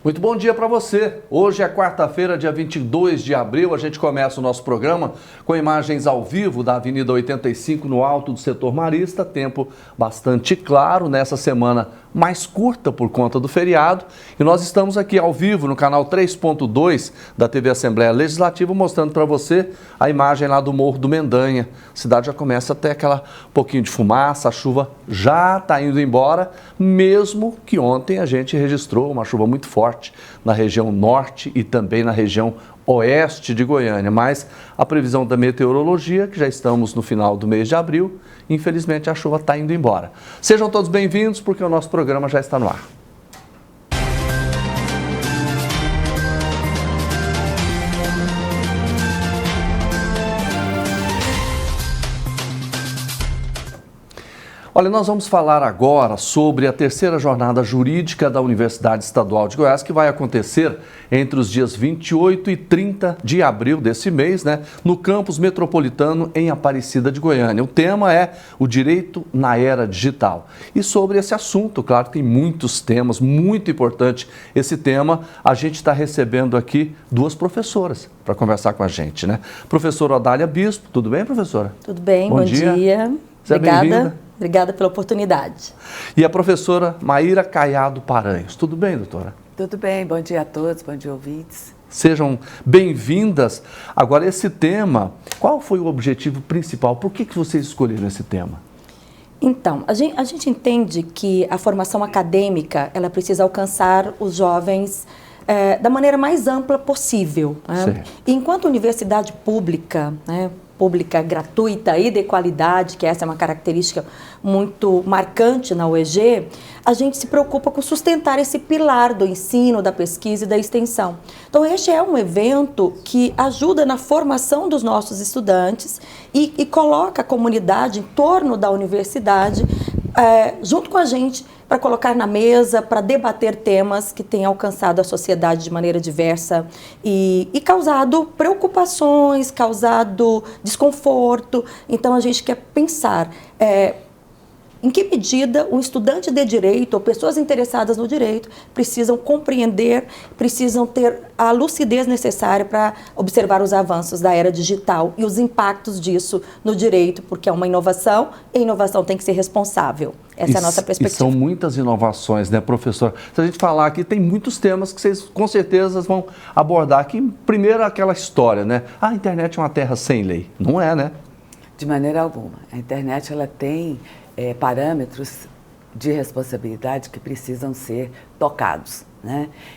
Muito bom dia para você. Hoje é quarta-feira, dia 22 de abril. A gente começa o nosso programa com imagens ao vivo da Avenida 85, no alto do setor marista. Tempo bastante claro nessa semana mais curta por conta do feriado. E nós estamos aqui ao vivo no canal 3.2 da TV Assembleia Legislativa, mostrando para você a imagem lá do Morro do Mendanha. A cidade já começa a ter aquela pouquinho de fumaça, a chuva já está indo embora, mesmo que ontem a gente registrou uma chuva muito forte na região norte e também na região oeste de Goiânia, mas a previsão da meteorologia, que já estamos no final do mês de abril, infelizmente a chuva está indo embora. Sejam todos bem-vindos, porque o nosso programa já está no ar. Olha, nós vamos falar agora sobre a terceira jornada jurídica da Universidade Estadual de Goiás, que vai acontecer entre os dias 28 e 30 de abril desse mês, no campus metropolitano em Aparecida de Goiânia. O tema é o direito na era digital. E sobre esse assunto, claro que tem muitos temas, muito importante esse tema, a gente está recebendo aqui duas professoras para conversar com a gente, Professora Odália Bispo, tudo bem, professora? Tudo bem, bom dia. Obrigada. Obrigada pela oportunidade. E a professora Maíra Caiado Paranhos. Tudo bem, doutora? Tudo bem, bom dia a todos, bom dia, ouvintes. Sejam bem-vindas. Agora, esse tema, qual foi o objetivo principal? Por que vocês escolheram esse tema? Então, a gente entende que a formação acadêmica, ela precisa alcançar os jovens da maneira mais ampla possível. Enquanto universidade pública, pública gratuita e de qualidade, que essa é uma característica muito marcante na UEG, a gente se preocupa com sustentar esse pilar do ensino, da pesquisa e da extensão. Então, este é um evento que ajuda na formação dos nossos estudantes e coloca a comunidade em torno da universidade, junto com a gente, para colocar na mesa, para debater temas que têm alcançado a sociedade de maneira diversa e causado preocupações, causado desconforto. Então, a gente quer pensar em que medida um estudante de direito ou pessoas interessadas no direito precisam compreender, precisam ter a lucidez necessária para observar os avanços da era digital e os impactos disso no direito, porque é uma inovação e a inovação tem que ser responsável. Essa é a nossa perspectiva. E são muitas inovações, professor? Se a gente falar aqui, tem muitos temas que vocês com certeza vão abordar aqui. Primeiro, aquela história, a internet é uma terra sem lei. Não é, De maneira alguma. A internet, ela tem parâmetros de responsabilidade que precisam ser tocados,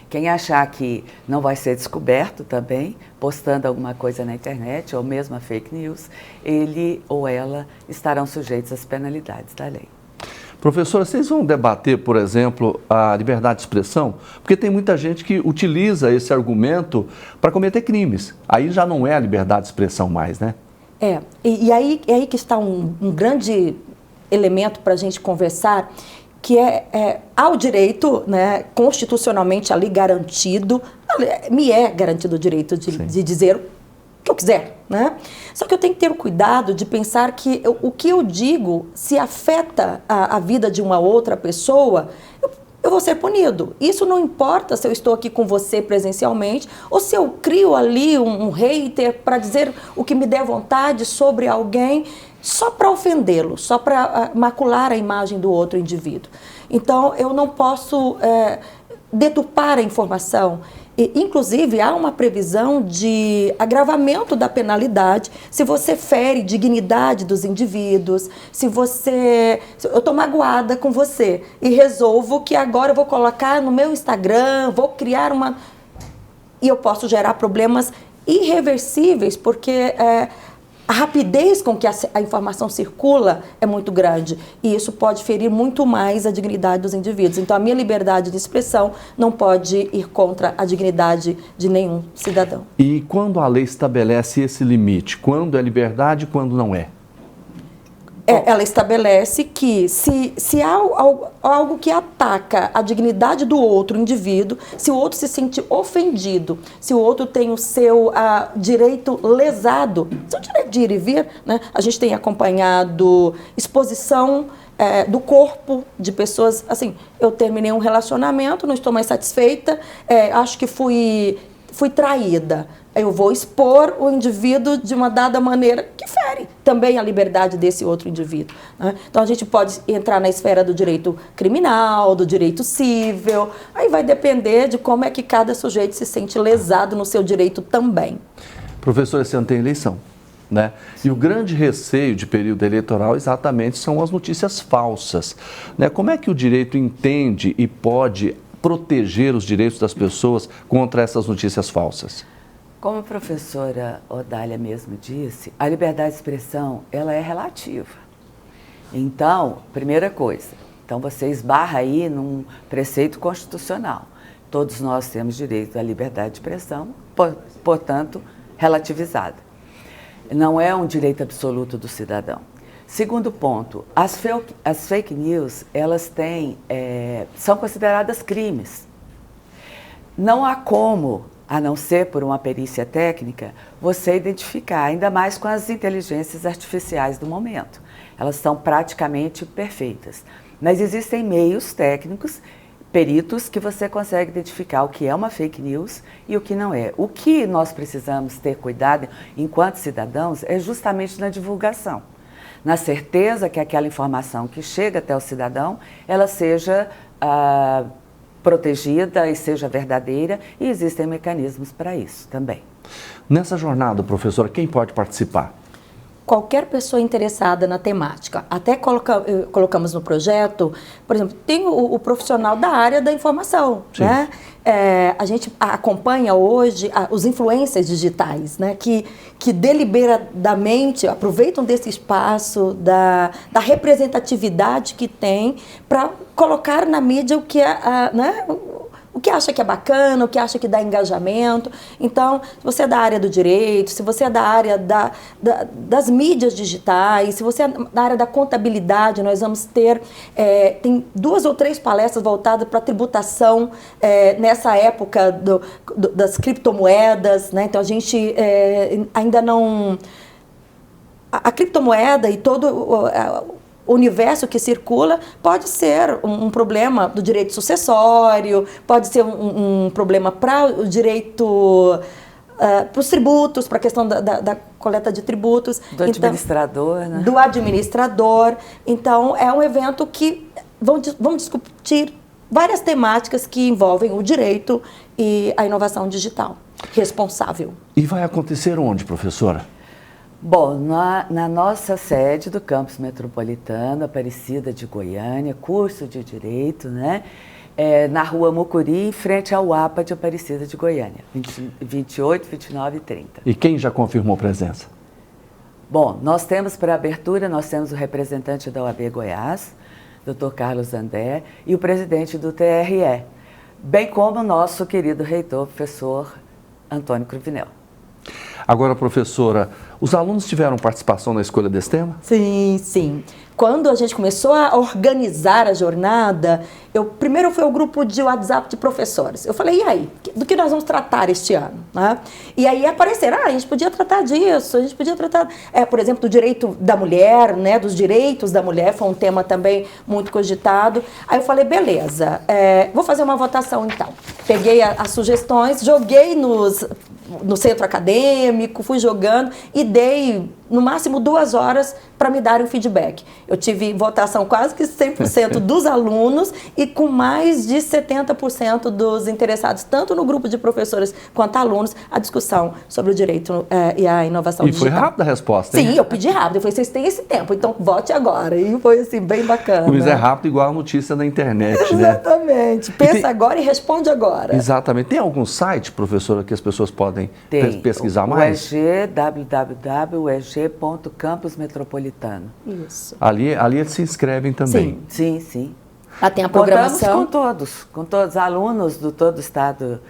Quem achar que não vai ser descoberto também, postando alguma coisa na internet, ou mesmo a fake news, ele ou ela estarão sujeitos às penalidades da lei. Professora, vocês vão debater, por exemplo, a liberdade de expressão? Porque tem muita gente que utiliza esse argumento para cometer crimes. Aí já não é a liberdade de expressão mais, E aí que está um grande elemento para a gente conversar, que há o direito, constitucionalmente ali garantido, me é garantido o direito de dizer o que eu quiser, Só que eu tenho que ter o cuidado de pensar que o que eu digo, se afeta a vida de uma outra pessoa, eu vou ser punido. Isso não importa se eu estou aqui com você presencialmente ou se eu crio ali um hater para dizer o que me der vontade sobre alguém só para ofendê-lo, só para macular a imagem do outro indivíduo. Então, eu não posso deturpar a informação. Inclusive, há uma previsão de agravamento da penalidade se você fere dignidade dos indivíduos, se eu estou magoada com você e resolvo que agora eu vou colocar no meu Instagram, vou criar e eu posso gerar problemas irreversíveis, porque a rapidez com que a informação circula é muito grande e isso pode ferir muito mais a dignidade dos indivíduos. Então, a minha liberdade de expressão não pode ir contra a dignidade de nenhum cidadão. E quando a lei estabelece esse limite? Quando é liberdade e quando não é? Ela estabelece que se há algo que ataca a dignidade do outro indivíduo, se o outro se sente ofendido, se o outro tem o seu direito lesado, seu direito de ir e vir, a gente tem acompanhado exposição do corpo de pessoas, assim, eu terminei um relacionamento, não estou mais satisfeita, acho que fui traída. Eu vou expor o indivíduo de uma dada maneira que fere também a liberdade desse outro indivíduo, né? Então, a gente pode entrar na esfera do direito criminal, do direito civil, aí vai depender de como é que cada sujeito se sente lesado no seu direito também. Professor, esse ano tem eleição, né? E o grande receio de período eleitoral exatamente são as notícias falsas, né? Como é que o direito entende e pode proteger os direitos das pessoas contra essas notícias falsas? Como a professora Odália mesmo disse, a liberdade de expressão, ela é relativa. Então, primeira coisa, então você esbarra aí num preceito constitucional. Todos nós temos direito à liberdade de expressão, portanto, relativizada. Não é um direito absoluto do cidadão. Segundo ponto, as fake news, elas são consideradas crimes. Não há como, a não ser por uma perícia técnica, você identificar, ainda mais com as inteligências artificiais do momento. Elas são praticamente perfeitas. Mas existem meios técnicos, peritos, que você consegue identificar o que é uma fake news e o que não é. O que nós precisamos ter cuidado enquanto cidadãos é justamente na divulgação. Na certeza que aquela informação que chega até o cidadão, ela seja protegida e seja verdadeira, e existem mecanismos para isso também. Nessa jornada, professora, quem pode participar? Qualquer pessoa interessada na temática. Até colocamos no projeto, por exemplo, tem o profissional da área da informação, né? A gente acompanha hoje os influencers digitais, né? Que deliberadamente aproveitam desse espaço, da representatividade que tem, para colocar na mídia o que é, né? O que acha que é bacana, o que acha que dá engajamento. Então, se você é da área do direito, se você é da área das mídias digitais, se você é da área da contabilidade, nós vamos ter, tem 2 ou 3 palestras voltadas para a tributação nessa época das criptomoedas, né? Então, a gente ainda não... A criptomoeda e todo o universo que circula pode ser um problema do direito sucessório, pode ser um problema para o direito, para os tributos, para a questão da coleta de tributos. Do administrador, né? Do administrador. Então, é um evento que vão discutir várias temáticas que envolvem o direito e a inovação digital responsável. E vai acontecer onde, professora? Bom, na nossa sede do Campus Metropolitano, Aparecida de Goiânia, curso de Direito, né? Na Rua Mucuri, em frente ao UAPA de Aparecida de Goiânia, 28, 29 e 30. E quem já confirmou presença? Bom, nós temos para abertura, nós temos o representante da OAB Goiás, Dr. Carlos André, e o presidente do TRE, bem como o nosso querido reitor, professor Antônio Cruvinel. Agora, professora, os alunos tiveram participação na escolha desse tema? Sim, sim. Quando a gente começou a organizar a jornada, primeiro foi o grupo de WhatsApp de professores. Eu falei, e aí, do que nós vamos tratar este ano? Né? E aí apareceram, a gente podia tratar disso, a gente podia tratar, por exemplo, do direito da mulher, né, dos direitos da mulher, foi um tema também muito cogitado. Aí eu falei, beleza, vou fazer uma votação então. Peguei as sugestões, joguei no centro acadêmico, fui jogando e dei no máximo 2 horas para me darem um feedback. Eu tive votação quase que 100% dos alunos e com mais de 70% dos interessados, tanto no grupo de professores quanto alunos, a discussão sobre o direito e a inovação digital. E foi rápida a resposta, hein? Sim, eu pedi rápido. Eu falei, vocês têm esse tempo, então vote agora. E foi assim, bem bacana. Mas é rápido igual a notícia na internet, né? Exatamente. Pensa agora e responde agora. Exatamente. Tem algum site, professora, que as pessoas podem pesquisar mais? www.eg.campusmetropolitano. Isso. Ali eles se inscrevem também. Sim, sim. Lá tem a programação. Contamos com todos, alunos do todo o estado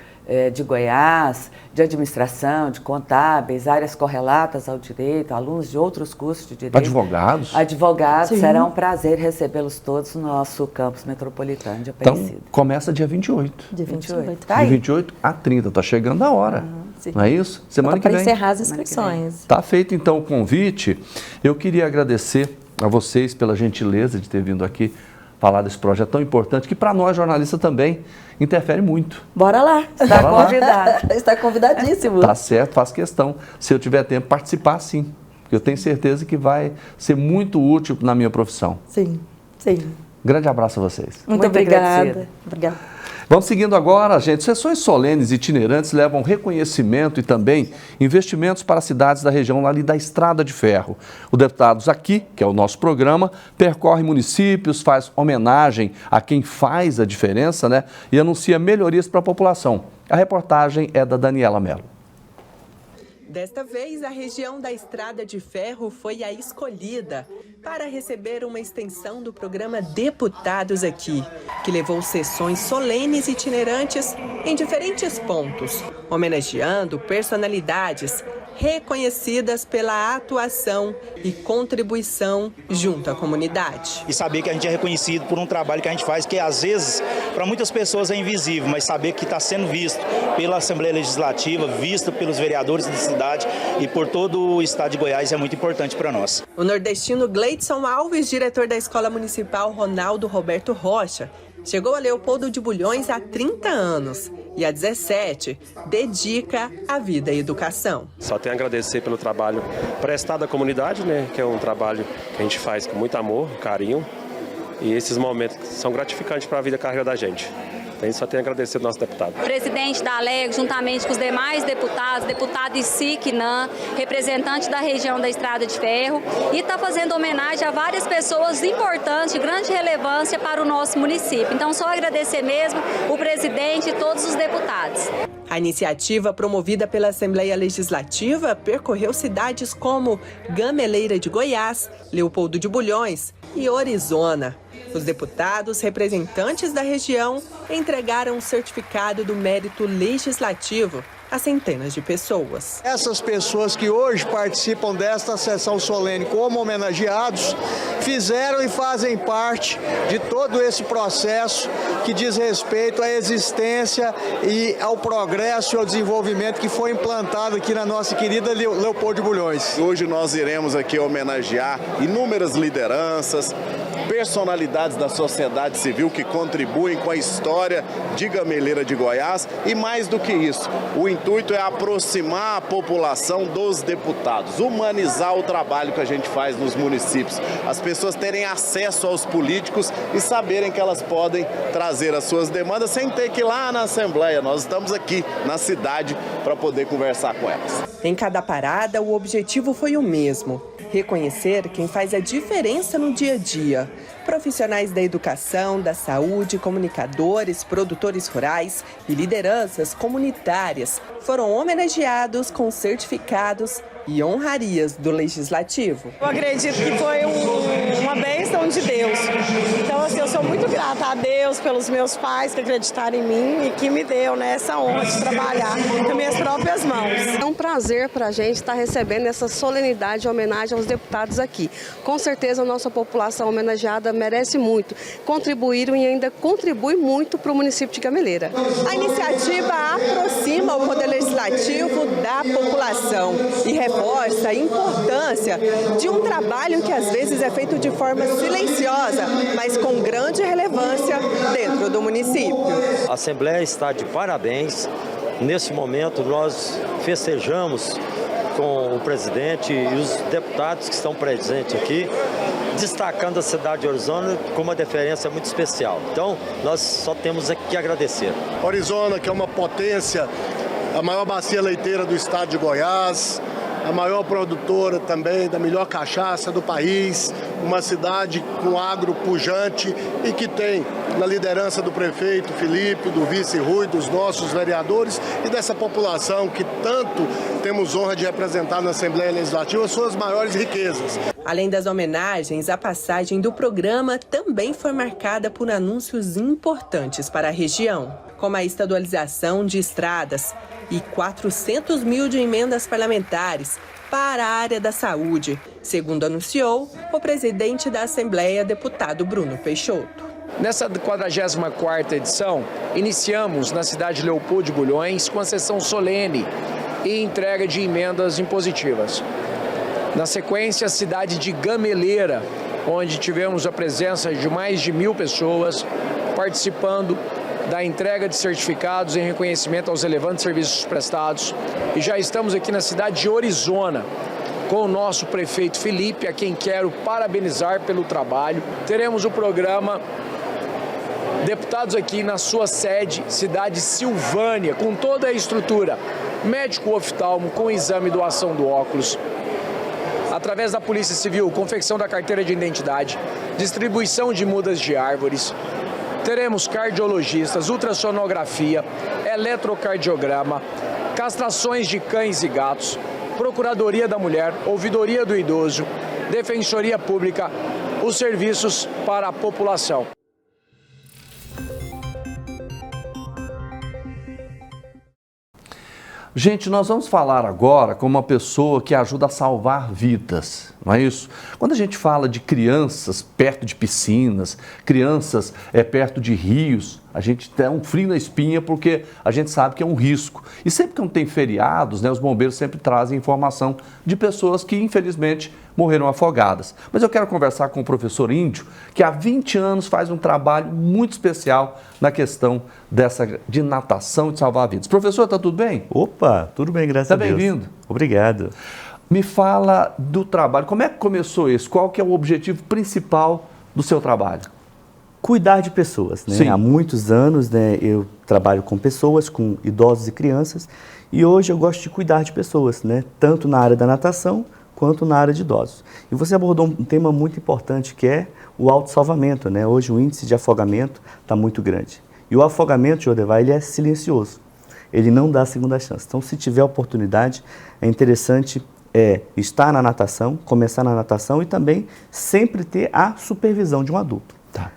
de Goiás, de administração, de contábeis, áreas correlatas ao direito, alunos de outros cursos de direito. Advogados? Advogados, Sim. Será um prazer recebê-los todos no nosso campus metropolitano de Aparecida. Então, começa dia 28. De 28. Tá De aí. 28 a 30, tá chegando a hora. Sim. Não é isso? Semana que Para vem. encerrar as inscrições. Tá feito então o convite. Eu queria agradecer a vocês pela gentileza de ter vindo aqui falar desse projeto tão importante, que para nós jornalistas também interfere muito. Bora lá. Está convidado. Está convidadíssimo. Tá certo, faço questão. Se eu tiver tempo, participar sim. Porque eu tenho certeza que vai ser muito útil na minha profissão. Sim, sim. Grande abraço a vocês. Muito obrigada. Obrigada. Vamos seguindo agora, gente. Sessões solenes itinerantes levam reconhecimento e também investimentos para as cidades da região ali da Estrada de Ferro. O Deputados Aqui, que é o nosso programa, percorre municípios, faz homenagem a quem faz a diferença, né? E anuncia melhorias para a população. A reportagem é da Daniela Mello. Desta vez, a região da Estrada de Ferro foi a escolhida para receber uma extensão do programa Deputados Aqui, que levou sessões solenes itinerantes em diferentes pontos, homenageando personalidades reconhecidas pela atuação e contribuição junto à comunidade. E saber que a gente é reconhecido por um trabalho que a gente faz, que às vezes para muitas pessoas é invisível, mas saber que está sendo visto pela Assembleia Legislativa, visto pelos vereadores da cidade e por todo o estado de Goiás é muito importante para nós. O nordestino Gleidson Alves, diretor da Escola Municipal Ronaldo Roberto Rocha, chegou a Leopoldo de Bulhões há 30 anos e há 17 dedica a vida à educação. Só tenho a agradecer pelo trabalho prestado à comunidade, né, que é um trabalho que a gente faz com muito amor, carinho, e esses momentos são gratificantes para a vida e carreira da gente. Então, só tenho a agradecer ao nosso deputado. Presidente da Aleg, juntamente com os demais deputados, deputado Isiquinã, representante da região da Estrada de Ferro, e está fazendo homenagem a várias pessoas importantes, de grande relevância para o nosso município. Então, só agradecer mesmo o presidente e todos os deputados. A iniciativa, promovida pela Assembleia Legislativa, percorreu cidades como Gameleira de Goiás, Leopoldo de Bulhões e Orizona. Os deputados representantes da região entregaram o certificado do mérito legislativo a centenas de pessoas. Essas pessoas que hoje participam desta sessão solene como homenageados, fizeram e fazem parte de todo esse processo que diz respeito à existência e ao progresso e ao desenvolvimento que foi implantado aqui na nossa querida Leopoldo de Bulhões. Hoje nós iremos aqui homenagear inúmeras lideranças, personalidades da sociedade civil que contribuem com a história de Gameleira de Goiás e mais do que isso, o intuito é aproximar a população dos deputados, humanizar o trabalho que a gente faz nos municípios, as pessoas terem acesso aos políticos e saberem que elas podem trazer as suas demandas sem ter que ir lá na Assembleia. Nós estamos aqui na cidade para poder conversar com elas. Em cada parada, o objetivo foi o mesmo: reconhecer quem faz a diferença no dia a dia. Profissionais da educação, da saúde, comunicadores, produtores rurais e lideranças comunitárias foram homenageados com certificados e honrarias do Legislativo. Eu acredito que foi uma bênção de Deus. Então, assim, eu sou muito grata a Deus pelos meus pais que acreditaram em mim e que me deu, né, essa honra de trabalhar com minhas próprias mãos. É um prazer para a gente estar recebendo essa solenidade de homenagem aos deputados aqui. Com certeza a nossa população homenageada merece muito. Contribuíram e ainda contribui muito para o município de Gameleira. A iniciativa aproxima o Poder Legislativo da população e reforça a importância de um trabalho que às vezes é feito de forma silenciosa, mas com grande relevância dentro do município. A Assembleia está de parabéns. Nesse momento nós festejamos com o presidente e os deputados que estão presentes aqui, destacando a cidade de Orizona com uma deferência muito especial. Então, nós só temos aqui que agradecer. Orizona, que é uma potência, a maior bacia leiteira do estado de Goiás, a maior produtora também da melhor cachaça do país, uma cidade com agro pujante e que tem na liderança do prefeito Felipe, do vice Rui, dos nossos vereadores e dessa população que tanto temos honra de representar na Assembleia Legislativa suas maiores riquezas. Além das homenagens, a passagem do programa também foi marcada por anúncios importantes para a região, como a estadualização de estradas e 400 mil de emendas parlamentares para a área da saúde, segundo anunciou o presidente da Assembleia, deputado Bruno Peixoto. Nessa 44ª edição, iniciamos na cidade de Leopoldo de Bulhões com a sessão solene e entrega de emendas impositivas. Na sequência, a cidade de Gameleira, onde tivemos a presença de mais de 1.000 pessoas participando da entrega de certificados em reconhecimento aos relevantes serviços prestados. E já estamos aqui na cidade de Orizona, com o nosso prefeito Felipe, a quem quero parabenizar pelo trabalho. Teremos o programa Deputados aqui na sua sede, cidade Silvânia, com toda a estrutura, médico oftalmo com exame e doação do óculos, através da Polícia Civil, confecção da carteira de identidade, distribuição de mudas de árvores. Teremos cardiologistas, ultrassonografia, eletrocardiograma, castrações de cães e gatos, Procuradoria da Mulher, Ouvidoria do Idoso, Defensoria Pública, os serviços para a população. Gente, nós vamos falar agora com uma pessoa que ajuda a salvar vidas, não é isso? Quando a gente fala de crianças perto de piscinas, crianças perto de rios, a gente tem um frio na espinha porque a gente sabe que é um risco. E sempre que não tem feriados, né, os bombeiros sempre trazem informação de pessoas que infelizmente morreram afogadas. Mas eu quero conversar com o professor Índio, que há 20 anos faz um trabalho muito especial na questão de natação e de salvar vidas. Professor, está tudo bem? Opa, tudo bem, graças a Deus. Está bem-vindo. Obrigado. Me fala do trabalho, como é que começou isso? Qual que é o objetivo principal do seu trabalho? Cuidar de pessoas, né? Sim. Há muitos anos, né, eu trabalho com pessoas, com idosos e crianças, e hoje eu gosto de cuidar de pessoas, né? Tanto na área da natação quanto na área de idosos. E você abordou um tema muito importante que é o autossalvamento, né? Hoje o índice de afogamento está muito grande. E o afogamento, Jodevá, ele é silencioso. Ele não dá a segunda chance. Então, se tiver oportunidade, é interessante estar na natação, começar na natação e também sempre ter a supervisão de um adulto. Tá.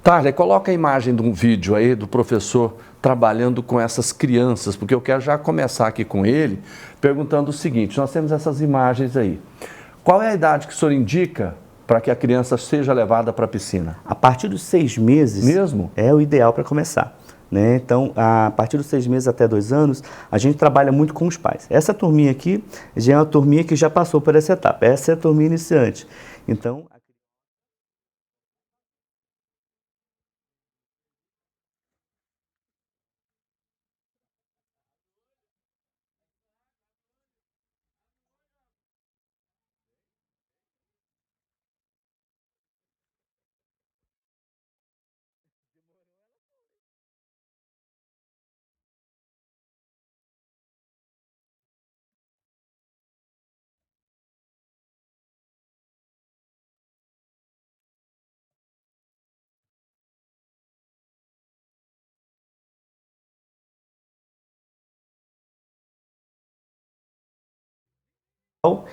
Tarja, coloca a imagem de um vídeo aí do professor trabalhando com essas crianças, porque eu quero já começar aqui com ele perguntando o seguinte, nós temos essas imagens aí. Qual é a idade que o senhor indica para que a criança seja levada para a piscina? A partir dos 6 meses mesmo? É o ideal para começar. Né? Então, a partir dos 6 meses até 2 anos, a gente trabalha muito com os pais. Essa turminha aqui já é uma turminha que já passou por essa etapa. Essa é a turminha iniciante. Então,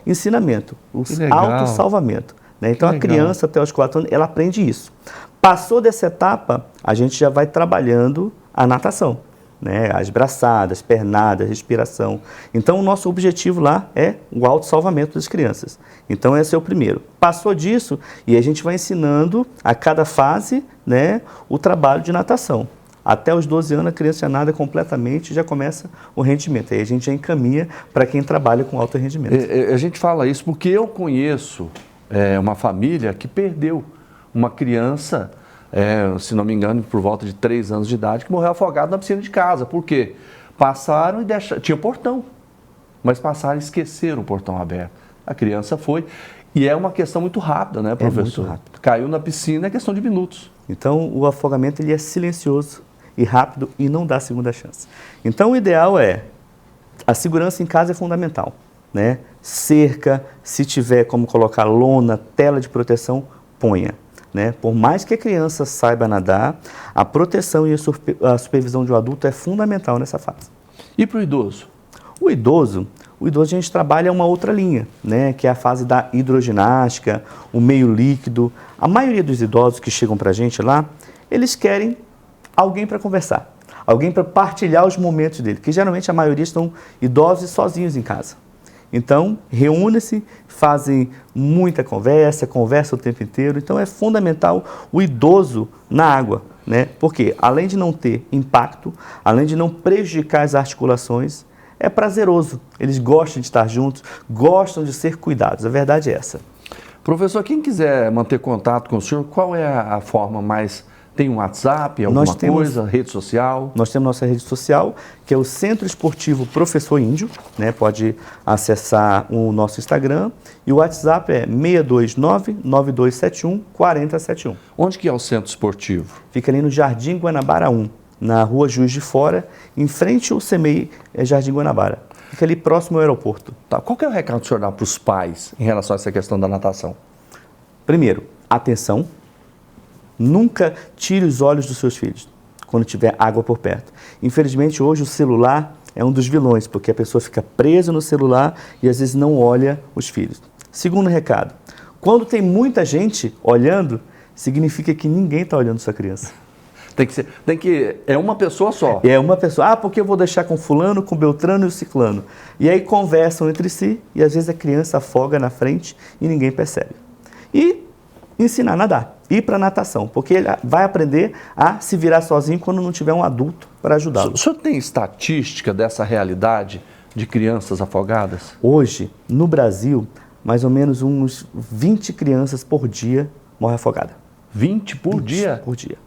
ensinamento, o autossalvamento. Né? Então, a criança até os 4 anos, ela aprende isso. Passou dessa etapa, a gente já vai trabalhando a natação, né? As braçadas, pernadas, respiração. Então, o nosso objetivo lá é o autossalvamento das crianças. Então, esse é o primeiro. Passou disso, e a gente vai ensinando a cada fase, né, o trabalho de natação. Até os 12 anos, a criança já nada completamente e já começa o rendimento. Aí a gente já encaminha para quem trabalha com alto rendimento. A gente fala isso porque eu conheço uma família que perdeu uma criança, se não me engano, por volta de 3 anos de idade, que morreu afogada na piscina de casa. Por quê? Passaram e deixaram... Tinha portão, mas passaram e esqueceram o portão aberto. A criança foi... E é uma questão muito rápida, né, professor? É muito rápido. Caiu na piscina, é questão de minutos. Então, o afogamento ele é silencioso e rápido e não dá segunda chance. Então, o ideal a segurança em casa é fundamental, né? Cerca, se tiver como colocar lona, tela de proteção, ponha, né? Por mais que a criança saiba nadar, a proteção e a supervisão de um adulto é fundamental nessa fase. E para o idoso? O idoso a gente trabalha uma outra linha, né? Que é a fase da hidroginástica, o meio líquido. A maioria dos idosos que chegam para a gente lá, eles querem alguém para conversar, alguém para partilhar os momentos dele, que geralmente a maioria estão idosos e sozinhos em casa. Então, reúnem-se, fazem muita conversa o tempo inteiro. Então, é fundamental o idoso na água, né? Porque, além de não ter impacto, além de não prejudicar as articulações, é prazeroso. Eles gostam de estar juntos, gostam de ser cuidados. A verdade é essa. Professor, quem quiser manter contato com o senhor, qual é a forma mais... Tem um WhatsApp, alguma coisa, rede social? Nós temos nossa rede social, que é o Centro Esportivo Professor Índio, né? Pode acessar o nosso Instagram. E o WhatsApp é 629-9271-4071. Onde que é o Centro Esportivo? Fica ali no Jardim Guanabara 1, na Rua Juiz de Fora, em frente ao CEMEI Jardim Guanabara. Fica ali próximo ao aeroporto. Tá. Qual que é o recado que o senhor dá para os pais em relação a essa questão da natação? Primeiro, atenção. Nunca tire os olhos dos seus filhos quando tiver água por perto. Infelizmente, hoje o celular é um dos vilões, porque a pessoa fica presa no celular e às vezes não olha os filhos. Segundo recado, quando tem muita gente olhando, significa que ninguém está olhando sua criança. É uma pessoa só. É uma pessoa. Ah, porque eu vou deixar com fulano, com beltrano e o ciclano. E aí conversam entre si e às vezes a criança afoga na frente e ninguém percebe. E ensinar a nadar, ir para natação, porque ele vai aprender a se virar sozinho quando não tiver um adulto para ajudá-lo. O senhor tem estatística dessa realidade de crianças afogadas? Hoje, no Brasil, mais ou menos uns 20 crianças por dia morrem afogadas. 20 por dia? Por dia.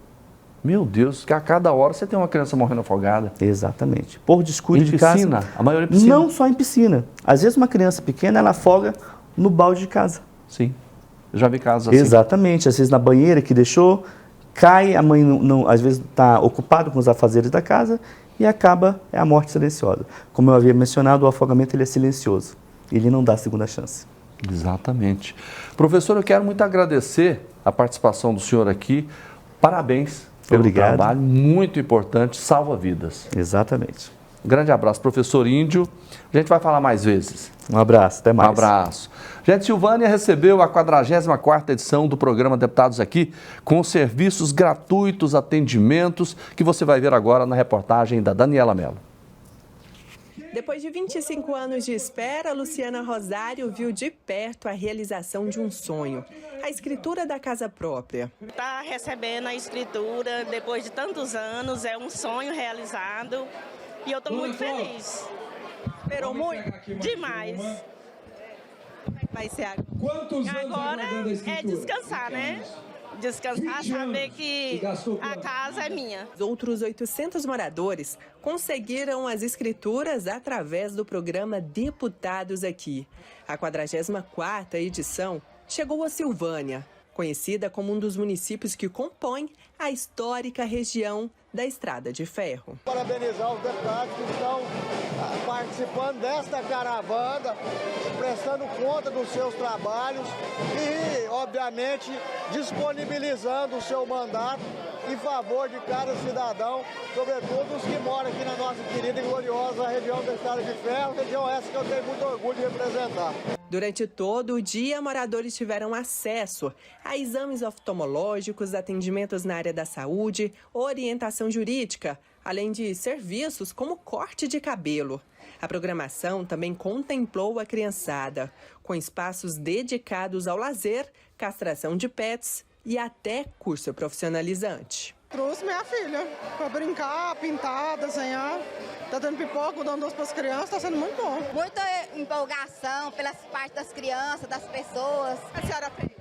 Meu Deus, que a cada hora você tem uma criança morrendo afogada. Exatamente. Por descuido de casa. Em piscina? A maioria é piscina? Não só em piscina. Às vezes uma criança pequena, ela afoga no balde de casa. Sim. Eu já vi casos assim. Exatamente. Às vezes na banheira que deixou, cai, a mãe às vezes está ocupada com os afazeres da casa e acaba, é a morte silenciosa. Como eu havia mencionado, o afogamento ele é silencioso. Ele não dá segunda chance. Exatamente. Professor, eu quero muito agradecer a participação do senhor aqui. Parabéns pelo trabalho, muito importante, salva vidas. Exatamente. Um grande abraço, professor Índio. A gente vai falar mais vezes. Um abraço, até mais. Um abraço. Gente, Silvânia recebeu a 44ª edição do programa Deputados Aqui, com serviços gratuitos, atendimentos, que você vai ver agora na reportagem da Daniela Mello. Depois de 25 anos de espera, Luciana Rosário viu de perto a realização de um sonho, a escritura da casa própria. Está recebendo a escritura depois de tantos anos, é um sonho realizado e eu estou muito feliz. Esperou muito? Demais. Como é que vai ser agora? Agora é descansar, né? Descansar, saber que a casa é minha. Outros 800 moradores conseguiram as escrituras através do programa Deputados Aqui. A 44ª edição chegou a Silvânia, conhecida como um dos municípios que compõem a histórica região da Estrada de Ferro. Parabenizar os deputados que estão participando desta caravana, prestando conta dos seus trabalhos e, obviamente, disponibilizando o seu mandato em favor de cada cidadão, sobretudo os que moram aqui na nossa querida e gloriosa região da Estrada de Ferro, região essa que eu tenho muito orgulho de representar. Durante todo o dia, moradores tiveram acesso a exames oftalmológicos, atendimentos na área da saúde, orientação jurídica, além de serviços como corte de cabelo. A programação também contemplou a criançada, com espaços dedicados ao lazer, castração de pets e até curso profissionalizante. Trouxe minha filha para brincar, pintar, desenhar. Tá dando pipoca, dando doce para as crianças, tá sendo muito bom. Muita empolgação pelas partes das crianças, das pessoas. A senhora fez?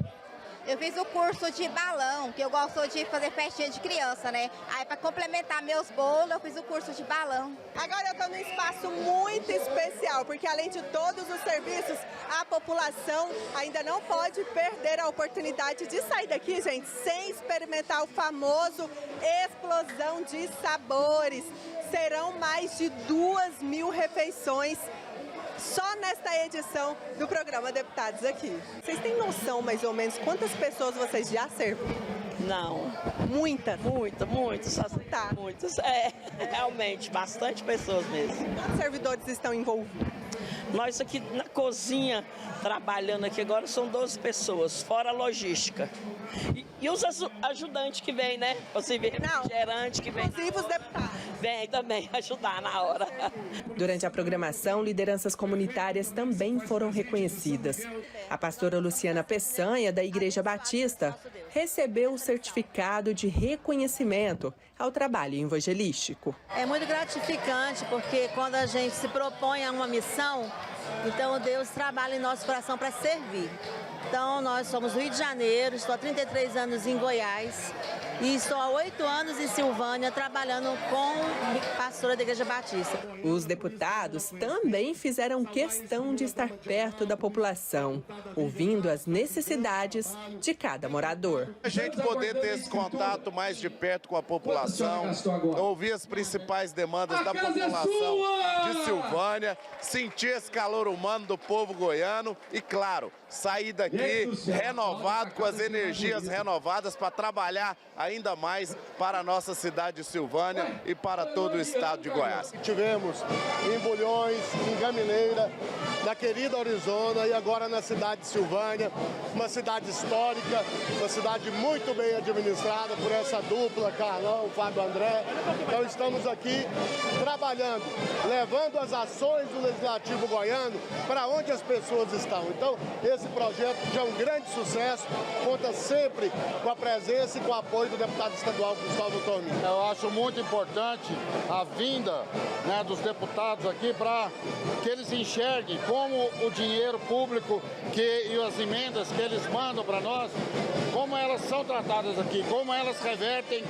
Eu fiz o curso de balão, que eu gosto de fazer festinha de criança, né? Aí, para complementar meus bolos, eu fiz o curso de balão. Agora eu tô num espaço muito especial, porque além de todos os serviços, a população ainda não pode perder a oportunidade de sair daqui, gente, sem experimentar o famoso explosão de sabores. Serão mais de 2.000 refeições só nesta edição do programa Deputados Aqui. Vocês têm noção, mais ou menos, quantas pessoas vocês já serviram? Não. Muitas? Muitas. Tá. Muitas, realmente, bastante pessoas mesmo. Quantos servidores estão envolvidos? Nós aqui na cozinha, trabalhando aqui agora, são 12 pessoas, fora a logística. E os ajudantes que vêm, né? Você vê gerente que vem. Inclusive os deputados. Vem também ajudar na hora. Durante a programação, lideranças comunitárias também foram reconhecidas. A pastora Luciana Peçanha, da Igreja Batista, recebeu o certificado de reconhecimento ao trabalho evangelístico. É muito gratificante, porque quando a gente se propõe a uma missão, Então Deus trabalha em nosso coração para servir. Então nós somos do Rio de Janeiro, estou há 33 anos em Goiás e estou há 8 anos em Silvânia trabalhando com pastora da Igreja Batista. Os deputados também fizeram questão de estar perto da população, ouvindo as necessidades de cada morador. A gente poder ter esse contato mais de perto com a população, ouvir as principais demandas da população de Silvânia, sentir esse calor humano do povo goiano e, claro, sair daqui renovado, com as energias renovadas para trabalhar ainda mais para a nossa cidade de Silvânia e para todo o estado de Goiás. Tivemos em Bulhões, em Gamineira, na querida Arizona e agora na cidade de Silvânia, uma cidade histórica, uma cidade muito bem administrada por essa dupla, Carlão, Fábio André. Então estamos aqui trabalhando, levando as ações do Legislativo goiano para onde as pessoas estão. Então esse projeto já é um grande sucesso, conta sempre com a presença e com o apoio do deputado estadual Cristóvão Tomin. Eu acho muito importante a vinda, né, dos deputados aqui para que eles enxerguem como o dinheiro público e as emendas que eles mandam para nós, como elas são tratadas aqui, como elas revertem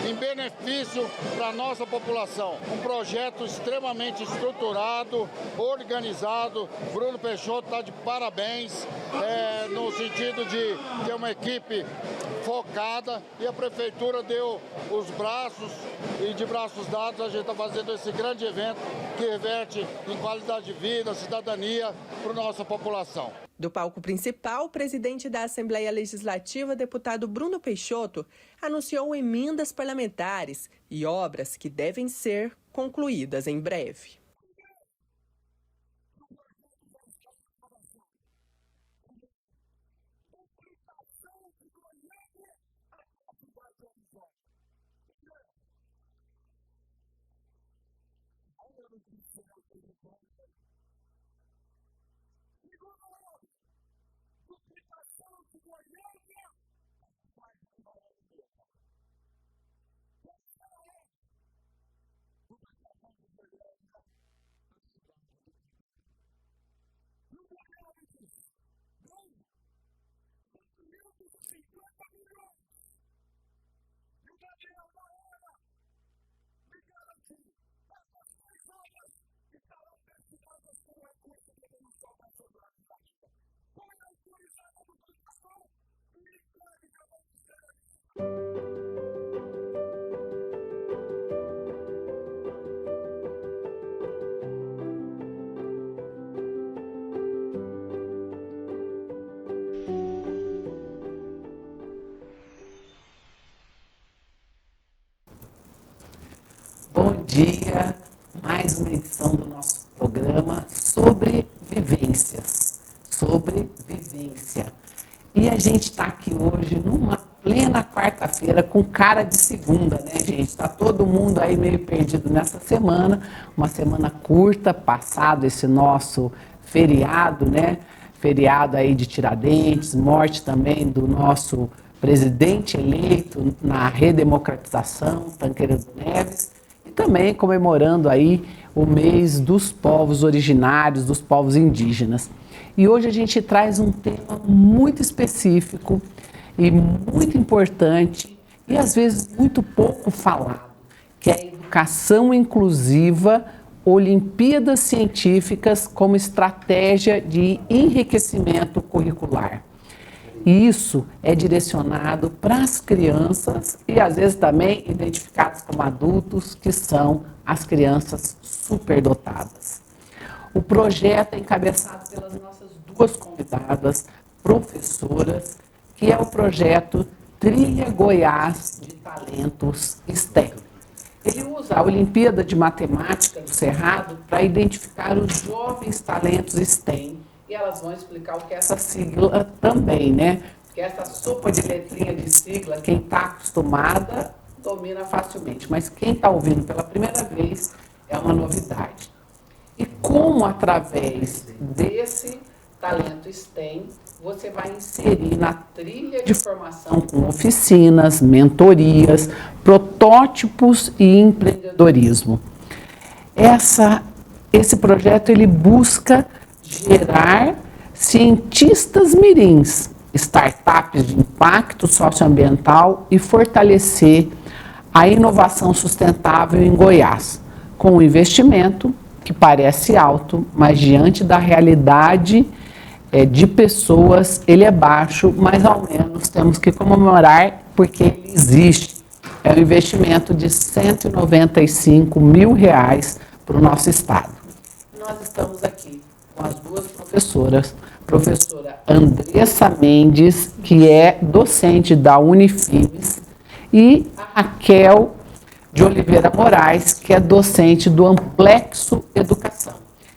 em benefício para a nossa população. Um projeto extremamente estruturado, organizado. Bruno Peixoto está de parabéns, no sentido de ter uma equipe focada, e a prefeitura deu os braços, e de braços dados a gente está fazendo esse grande evento que reverte em qualidade de vida, cidadania para a nossa população. Do palco principal, o presidente da Assembleia Legislativa, deputado Bruno Peixoto, anunciou emendas parlamentares e obras que devem ser concluídas em breve. Bom dia, mais uma edição do nosso programa sobre vivências, sobre vivência. E a gente está aqui hoje numa plena quarta-feira com cara de segunda, né, gente? Está todo mundo aí meio perdido nessa semana, uma semana curta, passado esse nosso feriado, né? Feriado aí de Tiradentes, morte também do nosso presidente eleito na redemocratização, Tancredo Neves, e também comemorando aí o mês dos povos originários, dos povos indígenas. E hoje a gente traz um tema muito específico e muito importante e às vezes muito pouco falado, que é a educação inclusiva, Olimpíadas Científicas como estratégia de enriquecimento curricular. E isso é direcionado para as crianças e às vezes também identificadas como adultos, que são as crianças superdotadas. O projeto é encabeçado pelas nossas duas convidadas, professoras, que é o projeto Trilha Goiás de Talentos STEM. Ele usa a Olimpíada de Matemática do Cerrado para identificar os jovens talentos STEM. E elas vão explicar o que é essa sigla também, né? Porque essa sopa de letrinha de sigla, quem está acostumada, domina facilmente. Mas quem está ouvindo pela primeira vez é uma novidade. E como, através desse talento STEM, você vai inserir na trilha de formação com oficinas, mentorias, protótipos e empreendedorismo. Esse projeto ele busca gerar cientistas mirins, startups de impacto socioambiental e fortalecer a inovação sustentável em Goiás, com um investimento que parece alto, mas diante da realidade de pessoas, ele é baixo, mas ao menos temos que comemorar porque ele existe. É um investimento de R$ 195 mil para o nosso estado. Nós estamos aqui com as duas professoras, professora Andressa Mendes, que é docente da Unifibes, e a Raquel de Oliveira Moraes, que é docente do Amplexo Educação.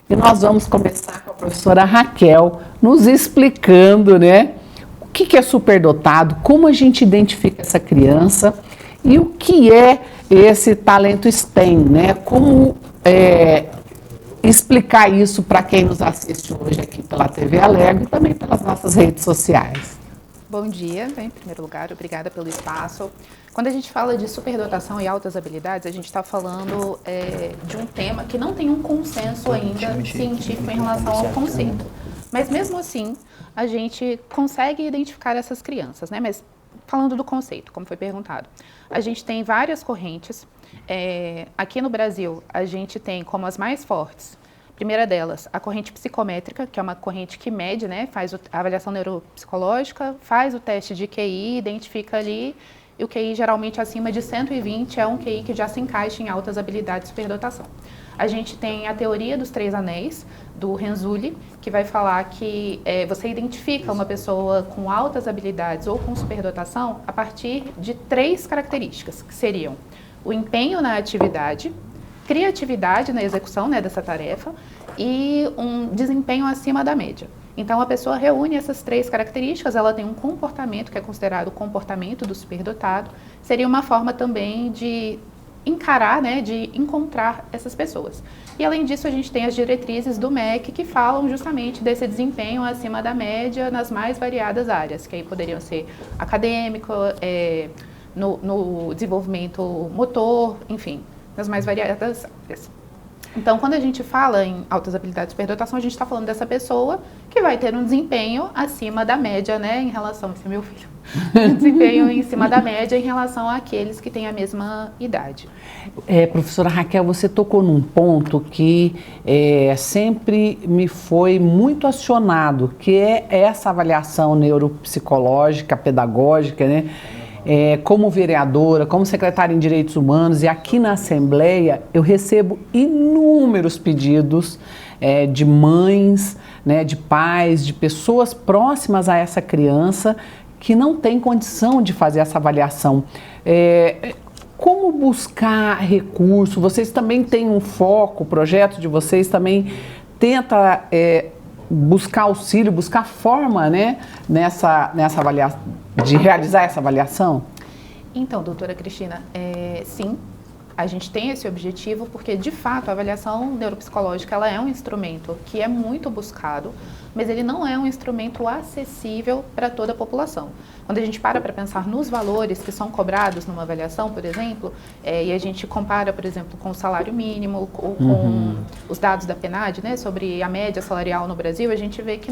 E nós vamos começar com a professora Raquel nos explicando, né, o que é superdotado, como a gente identifica essa criança e o que é esse talento STEM, né? Como explicar isso para quem nos assiste hoje aqui pela TV Alegre e também pelas nossas redes sociais. Bom dia, em primeiro lugar, obrigada pelo espaço. Quando a gente fala de superdotação e altas habilidades, a gente está falando de um tema que não tem um consenso ainda científico em relação ao conceito. Mas mesmo assim, a gente consegue identificar essas crianças, né? Mas falando do conceito, como foi perguntado, a gente tem várias correntes. Aqui no Brasil, a gente tem como as mais fortes, a primeira delas, a corrente psicométrica, que é uma corrente que mede, né, faz a avaliação neuropsicológica, faz o teste de QI, identifica ali, e o QI geralmente acima de 120 é um QI que já se encaixa em altas habilidades de superdotação. A gente tem a teoria dos 3 anéis, do Renzulli, que vai falar que você identifica uma pessoa com altas habilidades ou com superdotação a partir de 3 características, que seriam o empenho na atividade, criatividade na execução, né, dessa tarefa e um desempenho acima da média. Então, a pessoa reúne essas 3 características, ela tem um comportamento que é considerado o comportamento do superdotado, seria uma forma também de encarar, né, de encontrar essas pessoas. E além disso, a gente tem as diretrizes do MEC que falam justamente desse desempenho acima da média nas mais variadas áreas, que aí poderiam ser acadêmico, no desenvolvimento motor, enfim, nas mais variadas áreas. Então, quando a gente fala em altas habilidades de superdotação, a gente está falando dessa pessoa que vai ter um desempenho acima da média, né, em relação, esse é meu filho, desempenho em cima da média em relação àqueles que têm a mesma idade. Professora Raquel, você tocou num ponto que sempre me foi muito acionado, que é essa avaliação neuropsicológica, pedagógica, né? Como vereadora, como secretária em Direitos Humanos e aqui na Assembleia, eu recebo inúmeros pedidos de mães, né, de pais, de pessoas próximas a essa criança que não tem condição de fazer essa avaliação. Como buscar recurso? Vocês também têm um foco, o projeto de vocês também tenta buscar auxílio, buscar forma, né, nessa avaliação, de realizar essa avaliação? Então, doutora Cristina, sim, a gente tem esse objetivo porque, de fato, a avaliação neuropsicológica ela é um instrumento que é muito buscado, mas ele não é um instrumento acessível para toda a população. Quando a gente para pensar nos valores que são cobrados numa avaliação, por exemplo, e a gente compara, por exemplo, com o salário mínimo ou com os dados da PNAD, né, sobre a média salarial no Brasil, a gente vê que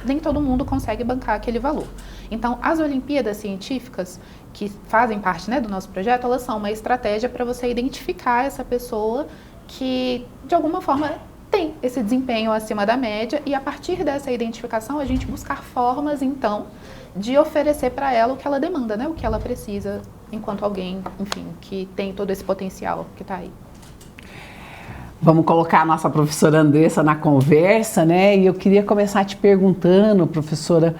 nem todo mundo consegue bancar aquele valor. Então, as Olimpíadas Científicas, que fazem parte, né, do nosso projeto, elas são uma estratégia para você identificar essa pessoa que, de alguma forma, tem esse desempenho acima da média e, a partir dessa identificação, a gente buscar formas, então, de oferecer para ela o que ela demanda, né, o que ela precisa, enquanto alguém, enfim, que tem todo esse potencial que está aí. Vamos colocar a nossa professora Andressa na conversa, né? E eu queria começar te perguntando, professora,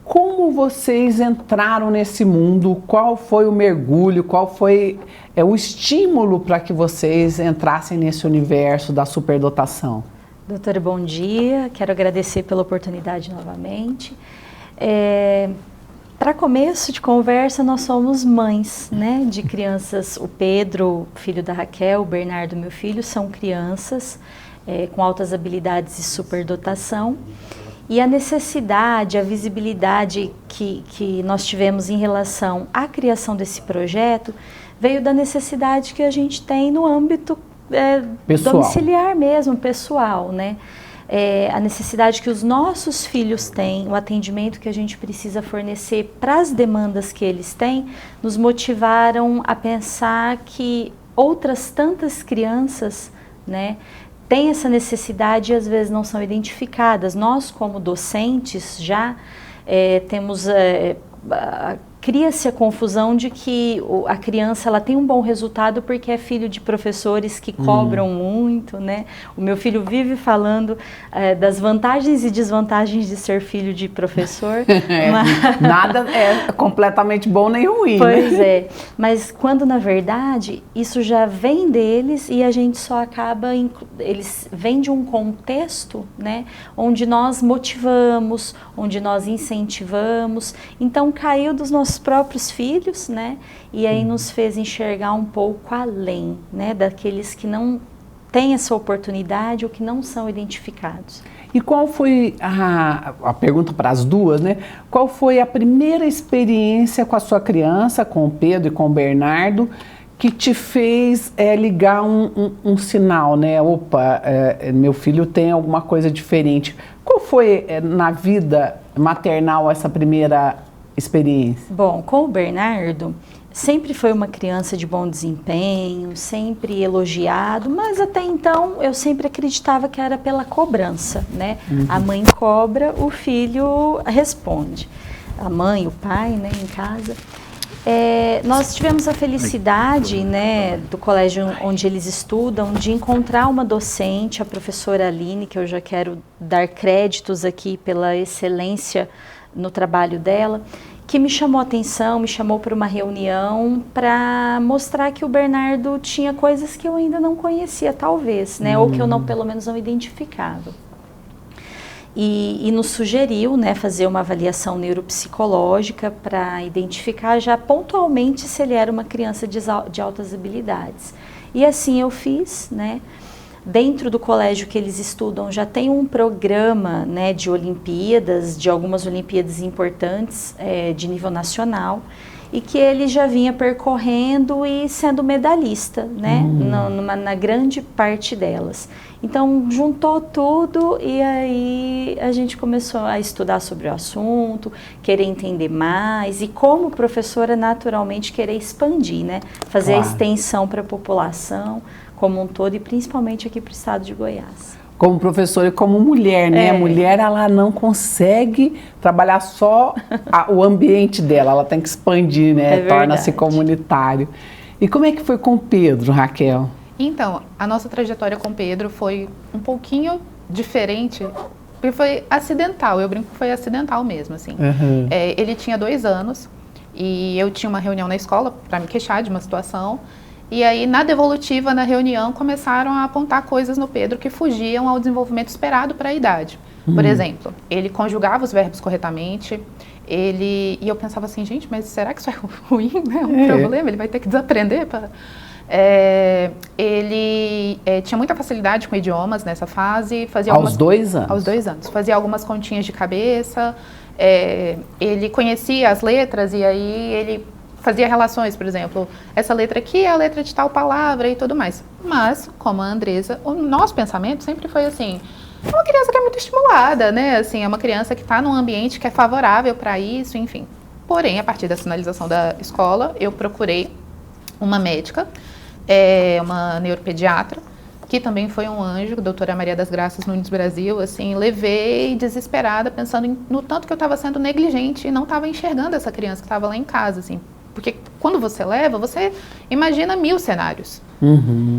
como vocês entraram nesse mundo? Qual foi o mergulho? Qual foi o estímulo para que vocês entrassem nesse universo da superdotação? Doutora, bom dia. Quero agradecer pela oportunidade novamente. Para começo de conversa, nós somos mães, né, de crianças. O Pedro, filho da Raquel, o Bernardo, meu filho, são crianças com altas habilidades e superdotação. E a necessidade, a visibilidade que nós tivemos em relação à criação desse projeto veio da necessidade que a gente tem no âmbito domiciliar mesmo, pessoal, né? a necessidade que os nossos filhos têm, o atendimento que a gente precisa fornecer para as demandas que eles têm, nos motivaram a pensar que outras tantas crianças, né, têm essa necessidade e às vezes não são identificadas. Nós, como docentes, já temos... cria-se a confusão de que a criança ela tem um bom resultado porque é filho de professores que cobram muito, né? O meu filho vive falando das vantagens e desvantagens de ser filho de professor. Mas... Nada é completamente bom nem ruim. Pois né? Mas quando na verdade isso já vem deles e a gente só acaba, eles vêm de um contexto, né? Onde nós motivamos, onde nós incentivamos, então caiu dos nossos próprios filhos, né? E aí nos fez enxergar um pouco além, né? Daqueles que não têm essa oportunidade ou que não são identificados. E qual foi a pergunta para as duas, né? Qual foi a primeira experiência com a sua criança, com o Pedro e com o Bernardo, que te fez ligar um sinal, né? Opa, meu filho tem alguma coisa diferente. Qual foi na vida maternal essa primeira experiência? Bom, com o Bernardo, sempre foi uma criança de bom desempenho, sempre elogiado, mas até então eu sempre acreditava que era pela cobrança, né? A mãe cobra, o filho responde. A mãe, o pai, né, em casa. Nós tivemos a felicidade, né, do colégio onde eles estudam, de encontrar uma docente, a professora Aline, que eu já quero dar créditos aqui pela excelência no trabalho dela, que me chamou a atenção, me chamou para uma reunião para mostrar que o Bernardo tinha coisas que eu ainda não conhecia, talvez, né, ou que eu não, pelo menos não identificava. E nos sugeriu, né, fazer uma avaliação neuropsicológica para identificar já pontualmente se ele era uma criança de altas habilidades. E assim eu fiz, né. Dentro do colégio que eles estudam já tem um programa, né, de Olimpíadas, de algumas Olimpíadas importantes de nível nacional, e que ele já vinha percorrendo e sendo medalhista, né, na grande parte delas. Então juntou tudo e aí a gente começou a estudar sobre o assunto, querer entender mais e como professora naturalmente querer expandir, né, fazer a extensão para a população como um todo e principalmente aqui para o estado de Goiás. Como professora e como mulher, né? A mulher, ela não consegue trabalhar só o ambiente dela, ela tem que expandir, né? Torna-se comunitário. E como é que foi com o Pedro, Raquel? Então, a nossa trajetória com o Pedro foi um pouquinho diferente, porque foi acidental, eu brinco que foi acidental mesmo, assim. Ele tinha 2 anos e eu tinha uma reunião na escola para me queixar de uma situação. E aí, na devolutiva, na reunião, começaram a apontar coisas no Pedro que fugiam ao desenvolvimento esperado para a idade. Por exemplo, ele conjugava os verbos corretamente, e eu pensava assim, gente, mas será que isso é ruim? É um problema, ele vai ter que desaprender. Ele tinha muita facilidade com idiomas nessa fase. Fazia aos 2 anos? Aos 2 anos. Fazia algumas continhas de cabeça, ele conhecia as letras e aí ele fazia relações, por exemplo, essa letra aqui é a letra de tal palavra e tudo mais. Mas, como a Andresa, o nosso pensamento sempre foi assim, é uma criança que é muito estimulada, né? Assim, é uma criança que está num ambiente que é favorável para isso, enfim. Porém, a partir da sinalização da escola, eu procurei uma médica, uma neuropediatra, que também foi um anjo, a doutora Maria das Graças Nunes Brasil, assim, levei desesperada, pensando no tanto que eu estava sendo negligente e não estava enxergando essa criança que estava lá em casa, assim. Porque quando você leva, você imagina 1000 cenários.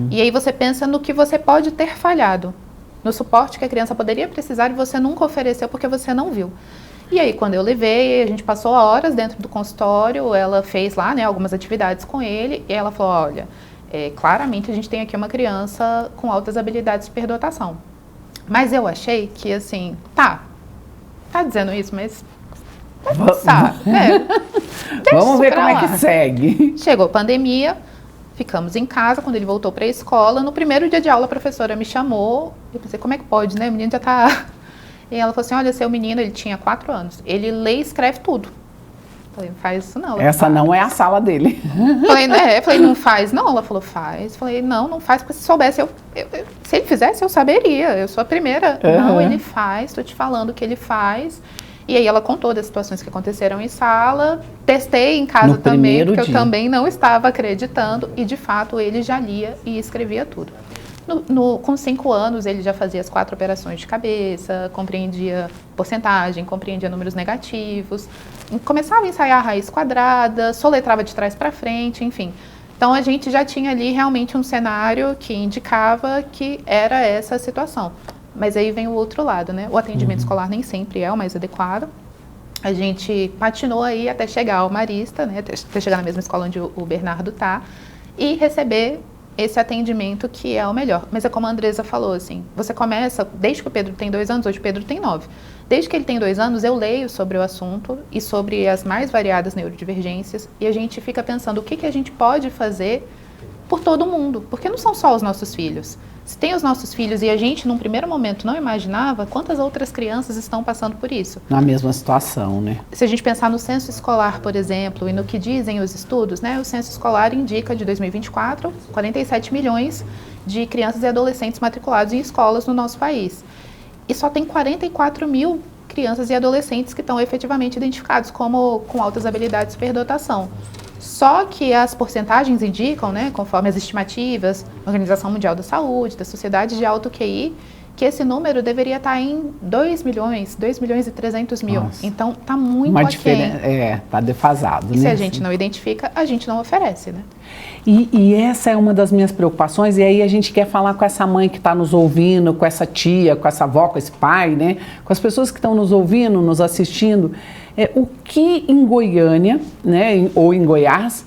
E aí você pensa no que você pode ter falhado, no suporte que a criança poderia precisar e você nunca ofereceu porque você não viu. E aí quando eu levei, a gente passou horas dentro do consultório, ela fez lá, né, algumas atividades com ele e ela falou, olha, claramente a gente tem aqui uma criança com altas habilidades de superdotação. Mas eu achei que assim, tá dizendo isso, mas... Vamos ver como é que segue. Chegou a pandemia, ficamos em casa. Quando ele voltou para a escola, no primeiro dia de aula a professora me chamou. Eu pensei, como é que pode, né? O menino já tá... E ela falou assim, olha, seu menino, ele tinha 4 anos. Ele lê e escreve tudo. Falei, não faz isso não. Essa não é a sala dele. Falei, não faz não. Ela falou, faz. Falei, não faz, porque se soubesse, Se ele fizesse, eu saberia, eu sou a primeira. Uhum. Não, ele faz, estou te falando que ele faz. E aí ela contou das situações que aconteceram em sala, testei em casa também, porque eu também não estava acreditando, e de fato ele já lia e escrevia tudo. Com 5 anos ele já fazia as 4 operações de cabeça, compreendia porcentagem, compreendia números negativos, começava a ensaiar a raiz quadrada, soletrava de trás para frente, enfim. Então a gente já tinha ali realmente um cenário que indicava que era essa a situação. Mas aí vem o outro lado, né? O atendimento escolar nem sempre é o mais adequado. A gente patinou aí até chegar ao Marista, né? Até chegar na mesma escola onde o Bernardo tá, e receber esse atendimento que é o melhor. Mas é como a Andresa falou, assim, você começa, desde que o Pedro tem 2 anos, hoje o Pedro tem 9. Desde que ele tem 2 anos, eu leio sobre o assunto e sobre as mais variadas neurodivergências, e a gente fica pensando o que a gente pode fazer por todo mundo, porque não são só os nossos filhos. Se tem os nossos filhos e a gente, num primeiro momento, não imaginava, quantas outras crianças estão passando por isso? Na mesma situação, né? Se a gente pensar no censo escolar, por exemplo, e no que dizem os estudos, né? O censo escolar indica, de 2024, 47 milhões de crianças e adolescentes matriculados em escolas no nosso país. E só tem 44 mil crianças e adolescentes que estão efetivamente identificados como com altas habilidades de superdotação. Só que as porcentagens indicam, né, conforme as estimativas da Organização Mundial da Saúde, da Sociedade de Alto QI, que esse número deveria estar em 2 milhões e 300 mil. Nossa. Então, está muito aquém. Está defasado, E né? se a gente não identifica, a gente não oferece, né? E essa é uma das minhas preocupações, e aí a gente quer falar com essa mãe que está nos ouvindo, com essa tia, com essa avó, com esse pai, né? Com as pessoas que estão nos ouvindo, nos assistindo. O que em Goiânia, né, ou em Goiás,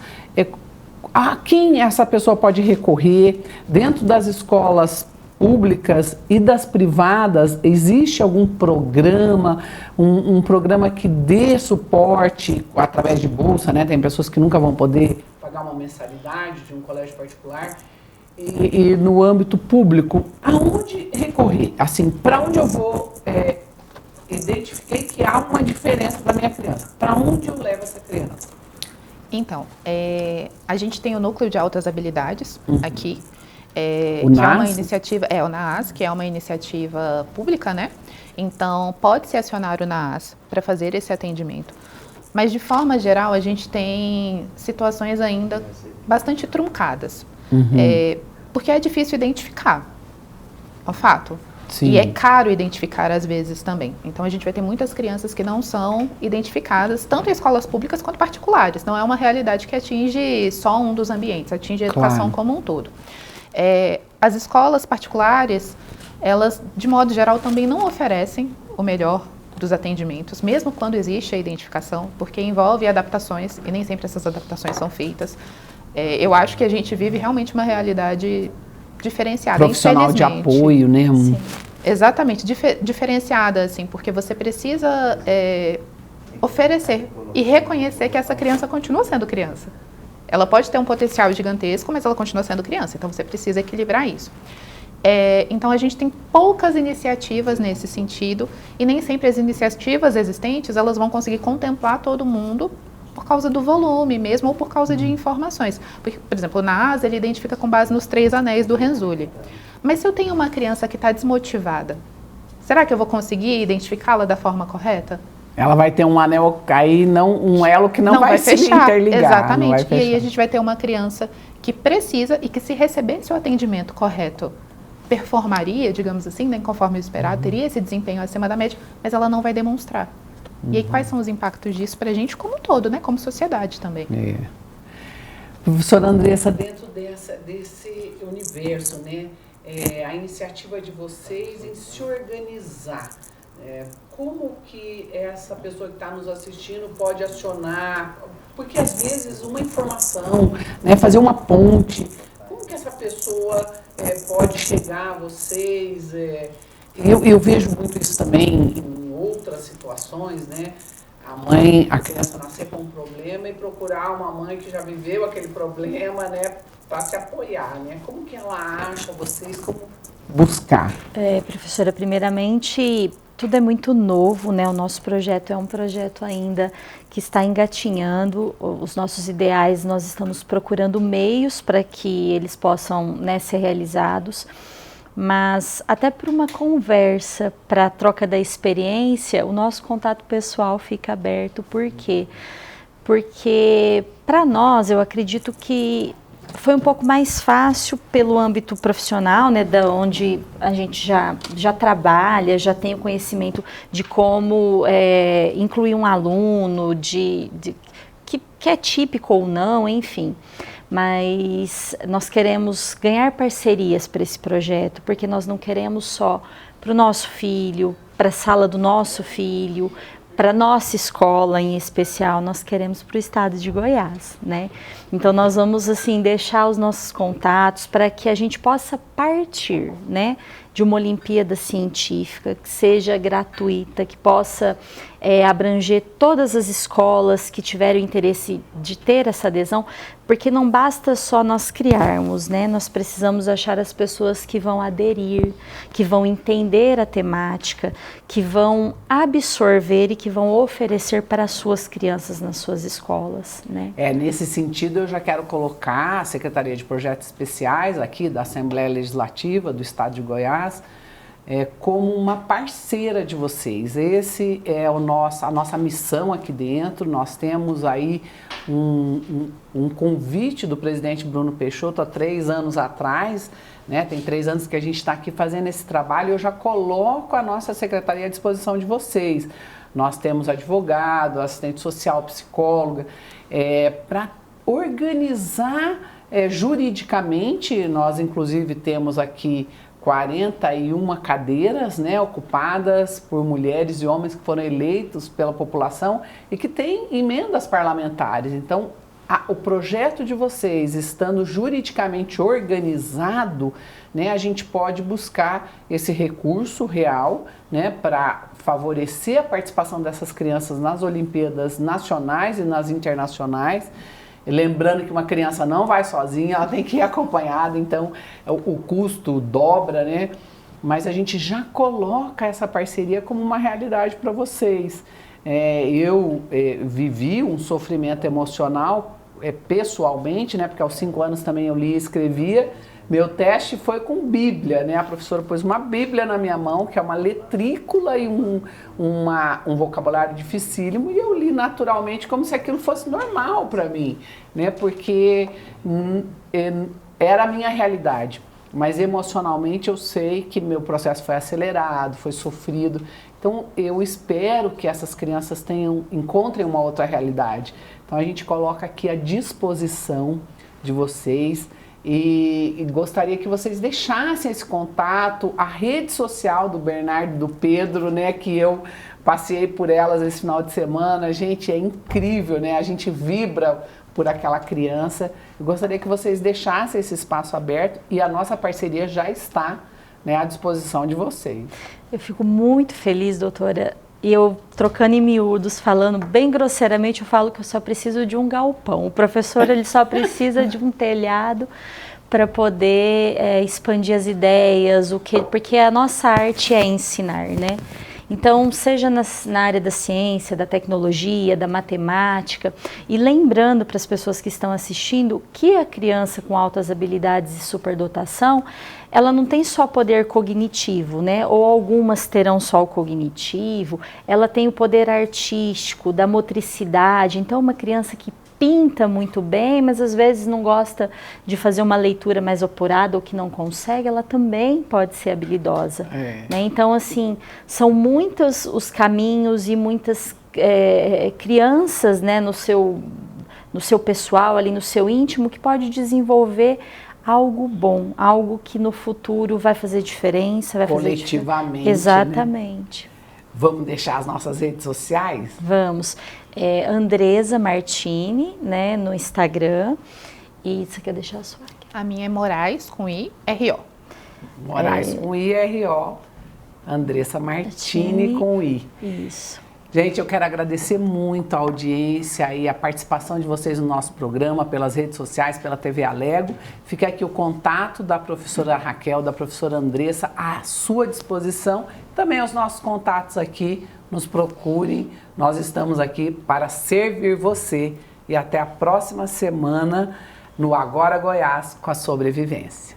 a quem essa pessoa pode recorrer dentro das escolas públicas e das privadas? Existe algum programa, um programa que dê suporte através de bolsa, né? Tem pessoas que nunca vão poder pagar uma mensalidade de um colégio particular. E no âmbito público, aonde recorrer? Assim, para onde eu vou? Identifiquei que há uma diferença da minha criança. Para onde eu levo essa criança? Então, a gente tem o Núcleo de Altas Habilidades aqui, o que NAAS? é uma iniciativa, o NAAS, que é uma iniciativa pública, né? Então, pode-se acionar o NAAS para fazer esse atendimento. Mas, de forma geral, a gente tem situações ainda bastante truncadas. Porque é difícil identificar, é um fato. Sim. E é caro identificar às vezes também. Então a gente vai ter muitas crianças que não são identificadas, tanto em escolas públicas quanto particulares. Não é uma realidade que atinge só um dos ambientes, atinge a educação como um todo. As escolas particulares, elas, de modo geral, também não oferecem o melhor dos atendimentos, mesmo quando existe a identificação, porque envolve adaptações, e nem sempre essas adaptações são feitas. Eu acho que a gente vive realmente uma realidade diferenciada, profissional de apoio, né? Sim, exatamente, diferenciada, assim, porque você precisa oferecer e reconhecer que essa criança continua sendo criança. Ela pode ter um potencial gigantesco, mas ela continua sendo criança, então você precisa equilibrar isso. Então a gente tem poucas iniciativas nesse sentido, e nem sempre as iniciativas existentes, elas vão conseguir contemplar todo mundo por causa do volume mesmo, ou por causa de informações. Porque, por exemplo, o NAAS, ele identifica com base nos 3 anéis do Renzulli. Mas se eu tenho uma criança que está desmotivada, será que eu vou conseguir identificá-la da forma correta? Ela vai ter um anel aí, um elo que não vai se interligar. Exatamente. E aí a gente vai ter uma criança que precisa e que, se recebesse o atendimento correto, performaria, digamos assim, né, conforme o esperado, teria esse desempenho acima da média, mas ela não vai demonstrar. E aí, quais são os impactos disso para a gente como um todo, né? Como sociedade também. Professora Andressa, dentro desse universo, né? A iniciativa de vocês em se organizar, como que essa pessoa que está nos assistindo pode acionar? Porque, às vezes, uma informação, né? Fazer uma ponte, como que essa pessoa pode chegar a vocês? Eu vejo muito isso também em outras situações, né? A criança nascer com um problema e procurar uma mãe que já viveu aquele problema, né? Para se apoiar, né? Como que ela acha vocês, como buscar? Professora, primeiramente, tudo é muito novo, né? O nosso projeto é um projeto ainda que está engatinhando. Os nossos ideais, nós estamos procurando meios para que eles possam, né, ser realizados. mas até por uma conversa, para a troca da experiência, o nosso contato pessoal fica aberto. Por quê? Porque para nós, eu acredito que foi um pouco mais fácil pelo âmbito profissional, né, da onde a gente já trabalha, já tem o conhecimento de como incluir um aluno, que é típico ou não, enfim. Mas nós queremos ganhar parcerias para esse projeto, porque nós não queremos só para o nosso filho, para a sala do nosso filho, para a nossa escola em especial, nós queremos para o estado de Goiás, né? Então nós vamos assim deixar os nossos contatos para que a gente possa partir, né, de uma Olimpíada Científica que seja gratuita, que possa abranger todas as escolas que tiverem interesse de ter essa adesão, porque não basta só nós criarmos, né? Nós precisamos achar as pessoas que vão aderir, que vão entender a temática, que vão absorver e que vão oferecer para as suas crianças nas suas escolas, né? Nesse sentido, eu já quero colocar a Secretaria de Projetos Especiais aqui da Assembleia Legislativa do Estado de Goiás como uma parceira de vocês. Esse é a nossa missão aqui dentro. Nós temos aí um convite do presidente Bruno Peixoto há 3 anos atrás, né? Tem 3 anos que a gente está aqui fazendo esse trabalho e eu já coloco a nossa secretaria à disposição de vocês. Nós temos advogado, assistente social, psicóloga, para organizar juridicamente. Nós inclusive temos aqui 41 cadeiras, né, ocupadas por mulheres e homens que foram eleitos pela população e que têm emendas parlamentares. Então, o projeto de vocês estando juridicamente organizado, né, a gente pode buscar esse recurso real, né, para favorecer a participação dessas crianças nas Olimpíadas nacionais e nas internacionais. Lembrando que uma criança não vai sozinha, ela tem que ir acompanhada, então o custo dobra, né? Mas a gente já coloca essa parceria como uma realidade para vocês. Eu vivi um sofrimento emocional pessoalmente, né? Porque aos 5 anos também eu lia e escrevia. Meu teste foi com Bíblia, né? A professora pôs uma Bíblia na minha mão, que é uma letrícula e um vocabulário dificílimo, e eu li naturalmente como se aquilo fosse normal para mim, né? Porque era a minha realidade. Mas emocionalmente eu sei que meu processo foi acelerado, foi sofrido. Então eu espero que essas crianças encontrem uma outra realidade. Então a gente coloca aqui à disposição de vocês. E gostaria que vocês deixassem esse contato, a rede social do Bernardo e do Pedro, né, que eu passei por elas esse final de semana. Gente, é incrível, né? A gente vibra por aquela criança. Eu gostaria que vocês deixassem esse espaço aberto e a nossa parceria já está, né, à disposição de vocês. Eu fico muito feliz, doutora. E eu, trocando em miúdos, falando bem grosseiramente, eu falo que eu só preciso de um galpão. O professor, ele só precisa de um telhado para poder expandir as ideias, porque a nossa arte é ensinar, né? Então, seja na área da ciência, da tecnologia, da matemática, e lembrando para as pessoas que estão assistindo que a criança com altas habilidades e superdotação, ela não tem só poder cognitivo, né? Ou algumas terão só o cognitivo, ela tem o poder artístico, da motricidade. Então, uma criança que pinta muito bem, mas às vezes não gosta de fazer uma leitura mais apurada ou que não consegue, ela também pode ser habilidosa. Né? Então, assim, são muitos os caminhos e muitas crianças, né, no seu pessoal, ali no seu íntimo, que pode desenvolver algo bom, algo que no futuro vai fazer diferença, vai fazer coletivamente. Exatamente. Né? Vamos deixar as nossas redes sociais? Vamos. Andresa Martini, né, no Instagram. E você quer deixar a sua aqui? A minha é Moraes, com I, R-O. Moraes, com I, R-O. Andressa Martini, com I. Isso. Gente, eu quero agradecer muito a audiência e a participação de vocês no nosso programa, pelas redes sociais, pela TV Alego. Fica aqui o contato da professora Raquel, da professora Andressa, à sua disposição. Também os nossos contatos aqui, nos procurem. Nós estamos aqui para servir você. E até a próxima semana no Agora Goiás com a Sobrevivência.